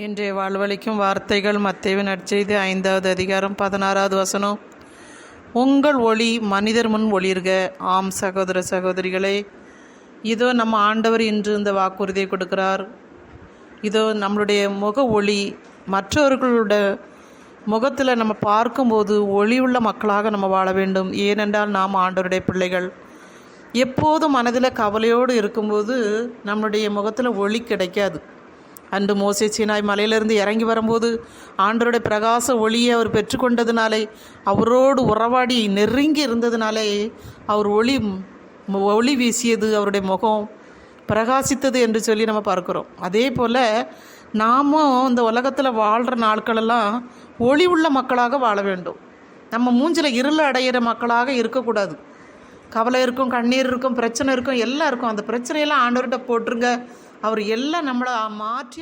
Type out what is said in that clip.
இன்றைய வாழ்வளிக்கும் வார்த்தைகள் மத்தேயு நற்செய்தி 5வது அதிகாரம் 16வது வசனம். உங்கள் ஒளி மனிதர் முன் ஒளிர்க. ஆம் சகோதர சகோதரிகளே, இதோ நம்ம ஆண்டவர் இன்று இந்த வாக்குறுதியை கொடுக்கிறார். இதோ நம்மளுடைய முக ஒளி மற்றவர்களோட முகத்தில் நம்ம பார்க்கும்போது ஒளி உள்ள மக்களாக நம்ம வாழ வேண்டும். ஏனென்றால் நாம் ஆண்டவருடைய பிள்ளைகள். எப்போதும் மனதில் கவலையோடு இருக்கும்போது நம்மளுடைய முகத்தில் ஒளி கிடைக்காது. அன்று மோசே சீனாய் மலையிலிருந்து இறங்கி வரும்போது ஆண்டவருடைய பிரகாச ஒளியை அவர் பெற்றுக்கொண்டதுனாலே, அவரோடு உறவாடி நெருங்கி இருந்ததுனாலே அவர் ஒளி வீசியது, அவருடைய முகம் பிரகாசித்தது என்று சொல்லி நம்ம பார்க்குறோம். அதே போல் நாமும் இந்த உலகத்தில் வாழ்கிற நாட்களெல்லாம் ஒளி உள்ள மக்களாக வாழ வேண்டும். நம்ம மூஞ்சில் இருள் அடையிற மக்களாக இருக்கக்கூடாது. கவலை இருக்கும், கண்ணீர் இருக்கும், பிரச்சனை இருக்கும், எல்லாம் இருக்கும். அந்த பிரச்சனையெல்லாம் ஆண்டவர்கிட்ட போட்டுருங்க. அவர் எல்லாம் நம்மளை மாற்றி